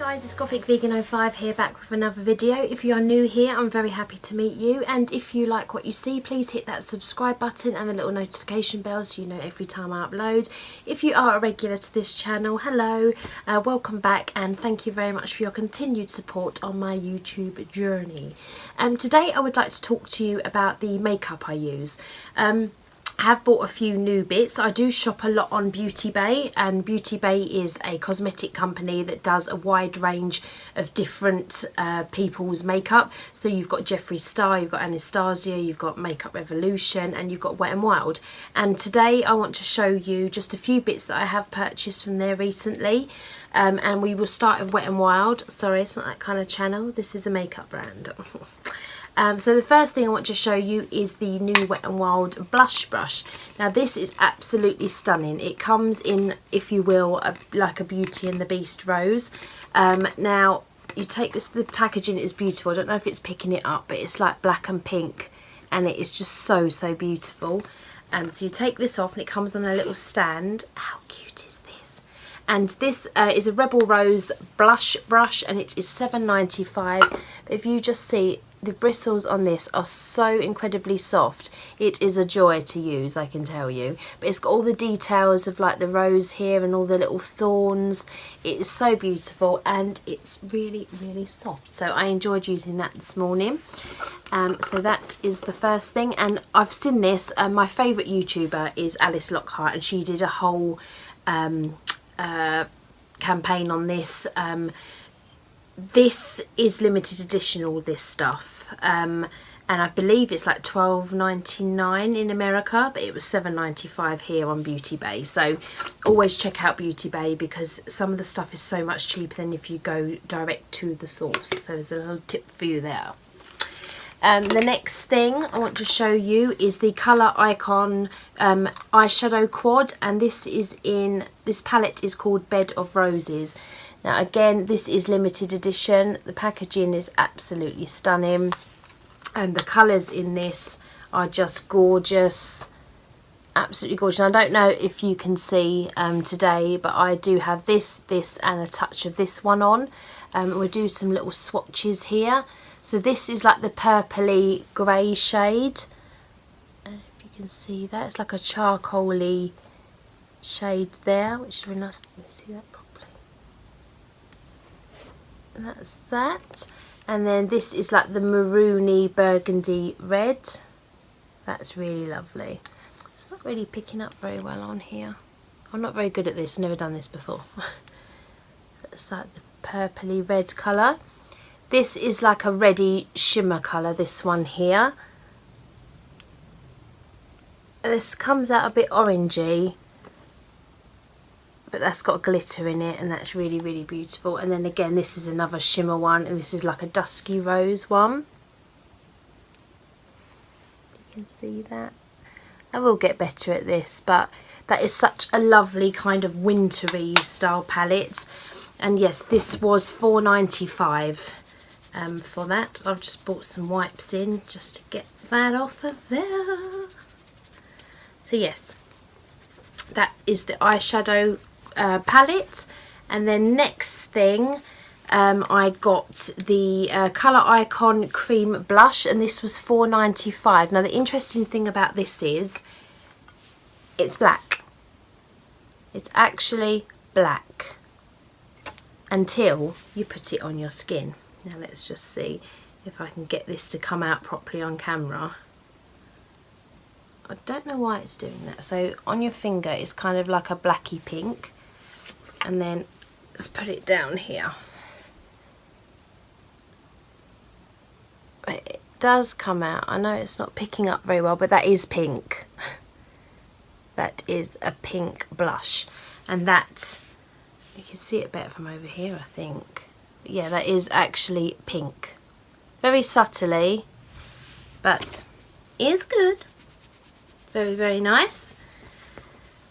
Guys, it's Gothic Vegan 05 here, back with another video. If you are new here, I'm very happy to meet you, and if you like what you see, please hit that subscribe button and the little notification bell so you know every time I upload. If you are a regular to this channel, hello, welcome back, and thank you very much for your continued support on my YouTube journey. Today I would like to talk to you about the makeup I use. I have bought a few new bits. I do shop a lot on Beauty Bay, and Beauty Bay is a cosmetic company that does a wide range of different people's makeup. So you've got Jeffree Star, you've got Anastasia, you've got Makeup Revolution, and you've got Wet n Wild. And today I want to show you just a few bits that I have purchased from there recently. And we will start with Wet n Wild. Sorry, it's not that kind of channel. This is a makeup brand. So the first thing I want to show you is the new Wet n Wild blush brush. Now this is absolutely stunning. It comes in, if you will, like a Beauty and the Beast rose. Now you take this, the packaging is beautiful. I don't know if it's picking it up, but it's like black and pink, and it is just so beautiful. So you take this off and it comes on a little stand. How cute is this? And this is a Rebel Rose blush brush, and it is $7.95. But if you just see, the bristles on this are so incredibly soft. It is a joy to use, I can tell you. But it's got all the details of like the rose here and all the little thorns. It is so beautiful, and it's really soft. So I enjoyed using that this morning. So that is the first thing. And I've seen this. My favourite YouTuber is Alice Lockhart, and she did a whole campaign on this. This is limited edition, all this stuff, and I believe it's like $12.99 in America, but it was $7.95 here on Beauty Bay. So always check out Beauty Bay, because some of the stuff is so much cheaper than if you go direct to the source. So there's a little tip for you there. The next thing I want to show you is the Colour Icon eyeshadow quad, and this palette is called Bed of Roses. Now again, this is limited edition. The packaging is absolutely stunning, and the colours in this are just gorgeous, absolutely gorgeous. And I don't know if you can see today, but I do have this, and a touch of this one on. We'll do some little swatches here. So this is like the purpley grey shade. If you can see that, it's like a charcoaly shade there, which is really nice. Let me see that properly. And that's that. And then this is like the maroony burgundy red. That's really lovely. It's not really picking up very well on here. I'm not very good at this, I've never done this before. That's like the purpley red colour. This is like a reddy shimmer colour, this one here. This comes out a bit orangey, but that's got glitter in it, and that's really beautiful. And then again, this is another shimmer one, and this is like a dusky rose one. You can see that. I will get better at this, but that is such a lovely kind of wintry style palette. And yes, this was $4.95 for that. I've just bought some wipes in just to get that off of there. So yes, that is the eyeshadow palette. And then next thing, I got the Colour Icon cream blush, and this was $4.95. Now the interesting thing about this is it's black. It's actually black until you put it on your skin. Now let's just see if I can get this to come out properly on camera. I don't know why it's doing that. So on your finger it's kind of like a blacky pink, and then let's put it down here. It does come out. I know it's not picking up very well, but that is pink. That is a pink blush, and that, you can see it better from over here, I think. Yeah, that is actually pink. Very subtly, but is good. Very nice.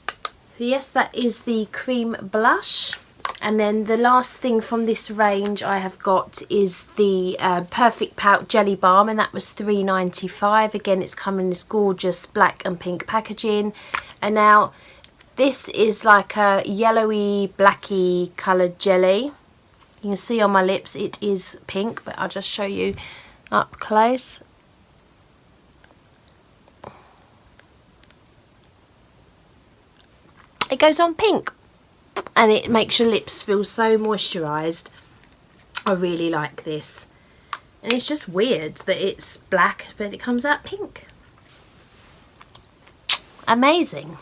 So yes, that is the cream blush. And then the last thing from this range I have got is the Perfect Pout Jelly Balm, and that was $3.95. Again, it's come in this gorgeous black and pink packaging. And now this is like a yellowy, blacky coloured jelly. You can see on my lips it is pink, but I'll just show you up close. It goes on pink and it makes your lips feel so moisturised. I really like this. And it's just weird that it's black but it comes out pink. Amazing.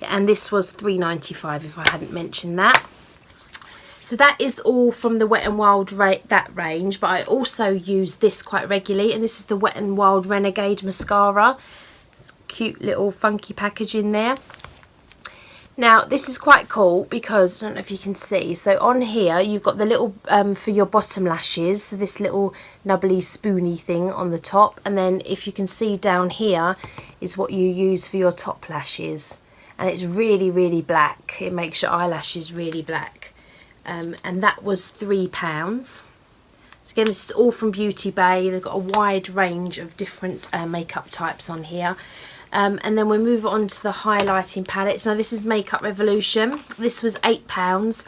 And this was $3.95 if I hadn't mentioned that. So that is all from the Wet n Wild that range, but I also use this quite regularly, and this is the Wet n Wild Renegade mascara. It's a cute little funky package in there. Now this is quite cool because, I don't know if you can see, so on here you've got the little for your bottom lashes, so this little nubbly spoony thing on the top, and then if you can see down here is what you use for your top lashes, and it's really, really black. It makes your eyelashes really black. And that was £3. So again, this is all from Beauty Bay. They've got a wide range of different makeup types on here. And then we move on to the highlighting palettes. Now this is Makeup Revolution. This was £8.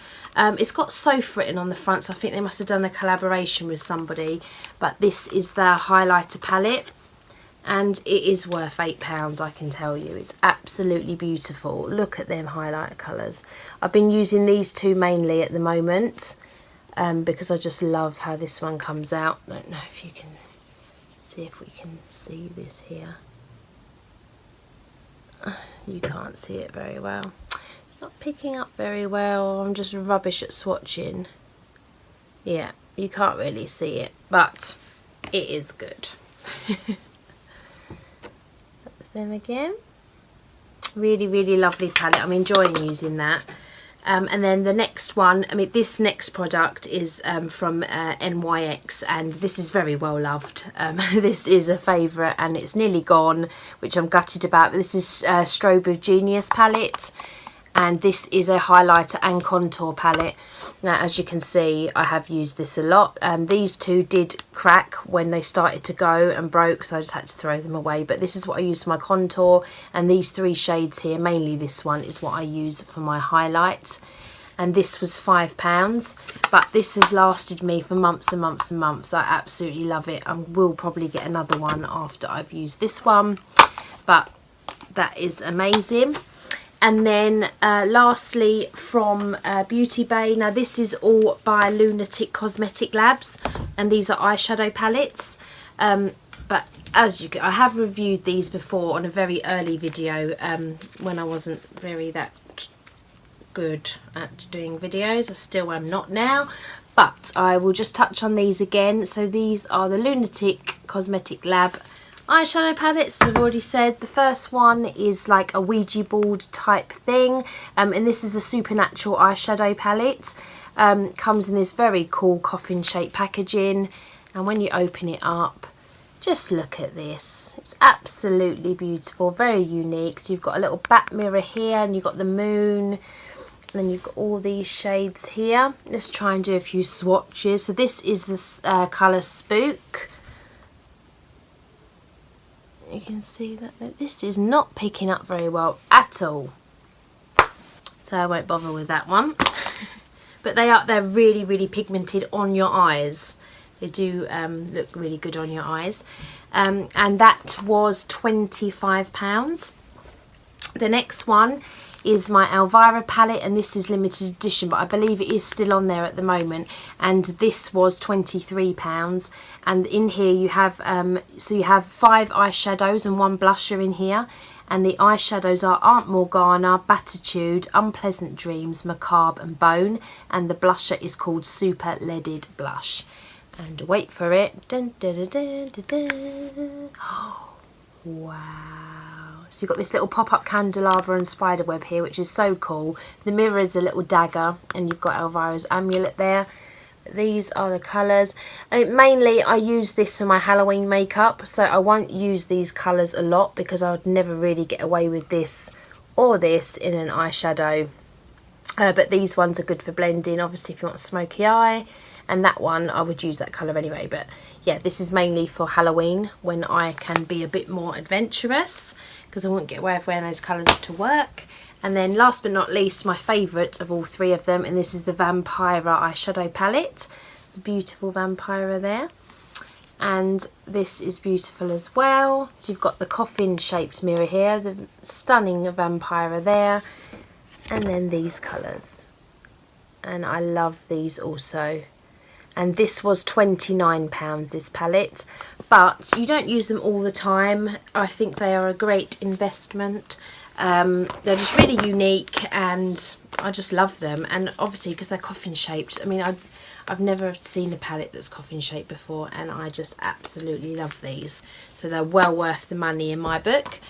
It's got Soph written on the front, so I think they must have done a collaboration with somebody. But this is their highlighter palette, and it is worth £8, I can tell you. It's absolutely beautiful. Look at them highlighter colours. I've been using these two mainly at the moment because I just love how this one comes out. I don't know if you can see, if we can see this here. You can't see it very well. It's not picking up very well. I'm just rubbish at swatching. Yeah, you can't really see it, but it is good. That's them again. Really, really lovely palette. I'm enjoying using that. And then the next one, I mean, this next product is from NYX, and this is very well loved. This is a favourite, and it's nearly gone, which I'm gutted about. But this is Strobe of Genius palette, and this is a highlighter and contour palette. Now, as you can see, I have used this a lot. These two did crack when they started to go and broke, so I just had to throw them away. But this is what I use for my contour, and these three shades here, mainly this one, is what I use for my highlight. And this was £5, but this has lasted me for months and months and months. I absolutely love it. I will probably get another one after I've used this one, but that is amazing. And then lastly from Beauty Bay, now this is all by Lunatic Cosmetic Labs, and these are eyeshadow palettes. But as you can, I have reviewed these before on a very early video when I wasn't that good at doing videos. I still am not now, but I will just touch on these again. So these are the Lunatic Cosmetic Lab eyeshadow palettes, as I've already said. The first one is like a Ouija board type thing, and this is the Supernatural eyeshadow palette. Comes in this very cool coffin shaped packaging, and when you open it up, just look at this. It's absolutely beautiful, very unique. So you've got a little back mirror here, and you've got the moon, and then you've got all these shades here. Let's try and do a few swatches. So this is the colour Spook. You can see that this is not picking up very well at all, so I won't bother with that one. But they're really, really pigmented on your eyes. They do look really good on your eyes. And that was £25. The next one is my Elvira palette, and this is limited edition, but I believe it is still on there at the moment, and this was £23. And in here you have so you have 5 eyeshadows and 1 blusher in here, and the eyeshadows are Aunt Morgana, Batitude, Unpleasant Dreams, Macabre and Bone, and the blusher is called Super Leaded Blush. And wait for it. Dun, dun, dun, dun, dun, dun. Oh, wow. So you've got this little pop-up candelabra and spiderweb here, which is so cool. The mirror is a little dagger, and you've got Elvira's amulet there. These are the colours. Mainly I use this for my Halloween makeup, so I won't use these colours a lot because I would never really get away with this or this in an eyeshadow. But these ones are good for blending, obviously, if you want a smoky eye. And that one, I would use that colour anyway. But yeah, this is mainly for Halloween, when I can be a bit more adventurous, because I won't get away with wearing those colours to work. And then last but not least, my favourite of all three of them, and this is the Vampira eyeshadow palette. It's a beautiful Vampira there. And this is beautiful as well. So you've got the coffin shaped mirror here, the stunning Vampira there, and then these colours. And I love these also. And this was £29, this palette, but you don't use them all the time. I think they are a great investment. They're just really unique and I just love them, and obviously because they're coffin shaped. I mean, I've never seen a palette that's coffin shaped before, and I just absolutely love these, so they're well worth the money in my book.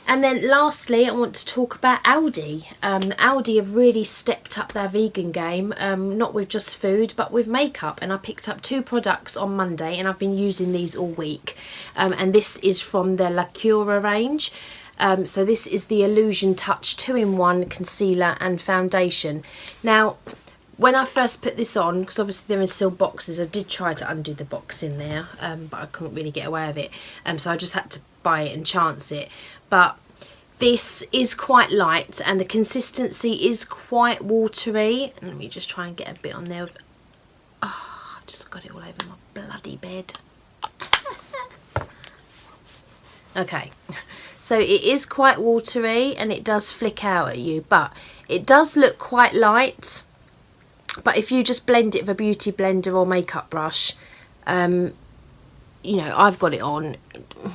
And then lastly, I want to talk about Aldi. Aldi have really stepped up their vegan game, not with just food but with makeup, and I picked up 2 products on Monday and I've been using these all week, and this is from their La Cura range. So this is the Illusion Touch 2-in-1 concealer and foundation. Now when I first put this on, because obviously they're in sealed boxes, I did try to undo the box in there, but I couldn't really get away with it, so I just had to buy it and chance it. But this is quite light and the consistency is quite watery. Let me just try and get a bit on there. Oh, I've just got it all over my bloody bed. Okay, so it is quite watery and it does flick out at you, but it does look quite light. But if you just blend it with a beauty blender or makeup brush, you know, I've got it on.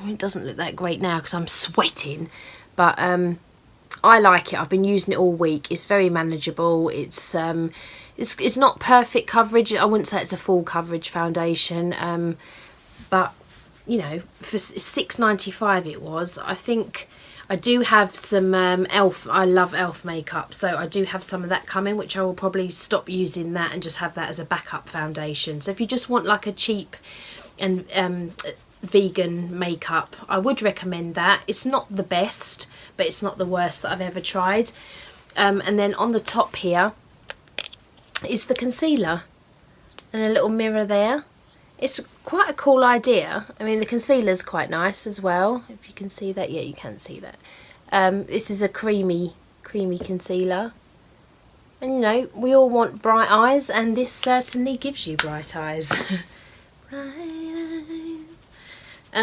It doesn't look that great now because I'm sweating, but I like it. I've been using it all week. It's very manageable. It's not perfect coverage. I wouldn't say it's a full coverage foundation, but you know, for £6.95 it was. I think I do have some e.l.f. I love e.l.f. makeup, so I do have some of that coming, which I will probably stop using that and just have that as a backup foundation. So if you just want like a cheap and vegan makeup, I would recommend that. It's not the best, but it's not the worst that I've ever tried. And then on the top here is the concealer and a little mirror there. It's quite a cool idea. I mean, the concealer's quite nice as well, if you can see that. Yeah, you can see that. This is a creamy concealer, and you know, we all want bright eyes, and this certainly gives you bright eyes.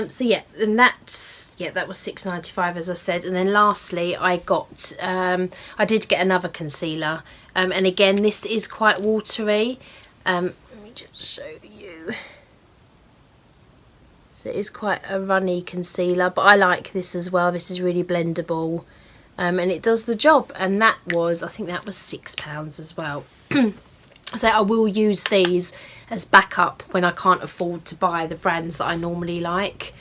So yeah, and that was £6.95 as I said. And then lastly, I did get another concealer, and again this is quite watery. Let me just show you. So it is quite a runny concealer, but I like this as well. This is really blendable, and it does the job. And that was, I think that was £6 as well. So I will use these as backup when I can't afford to buy the brands that I normally like.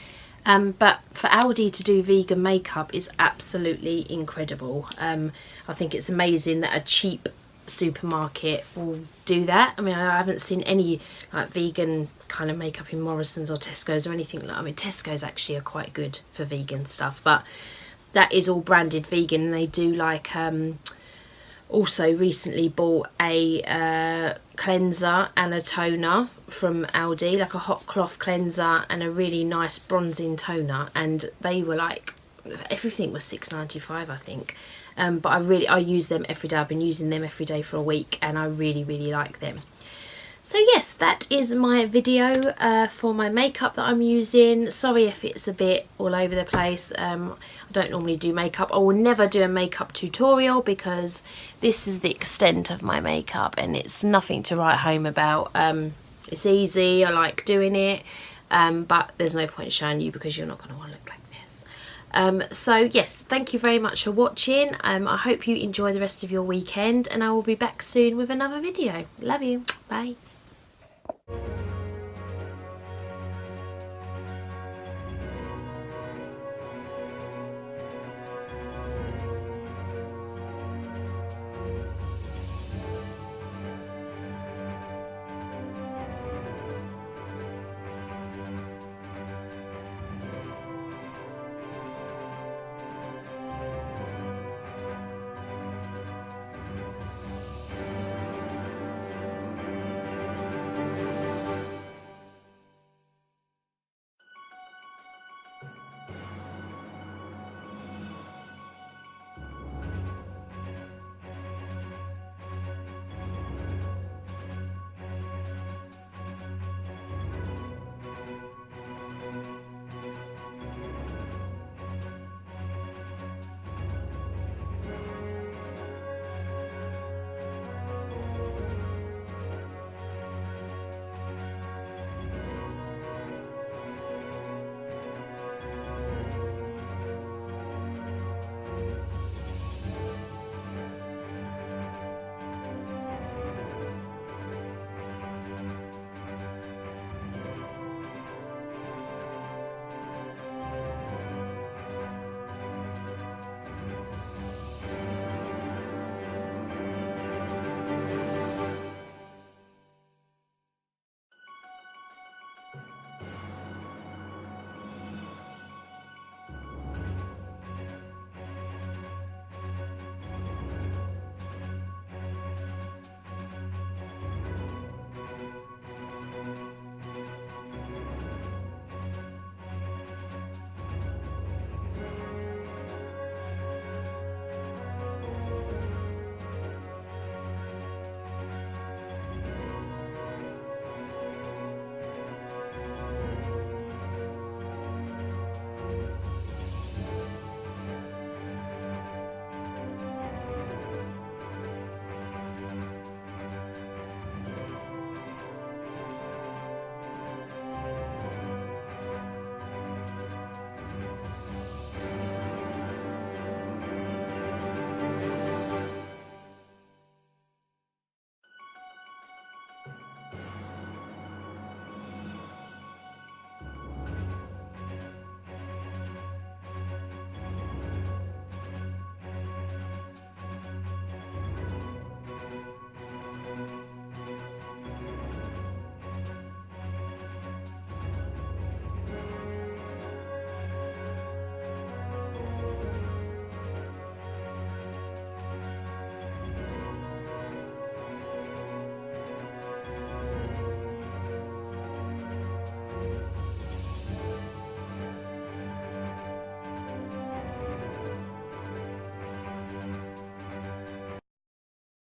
But for Aldi to do vegan makeup is absolutely incredible. I think it's amazing that a cheap supermarket will do that. I mean, I haven't seen any like vegan kind of makeup in Morrison's or Tesco's or anything like that. I mean, Tesco's actually are quite good for vegan stuff, but that is all branded vegan. And they do like also recently bought a cleanser and a toner from Aldi, like a hot cloth cleanser and a really nice bronzing toner, and they were like, everything was £6.95 I think. But I use them every day. I've been using them every day for a week and I really like them. So yes, that is my video for my makeup that I'm using. Sorry if it's a bit all over the place. I don't normally do makeup. I will never do a makeup tutorial because this is the extent of my makeup and it's nothing to write home about. It's easy, I like doing it, but there's no point showing you because you're not going to want to look like this. So yes, thank you very much for watching. I hope you enjoy the rest of your weekend and I will be back soon with another video. Love you. Bye.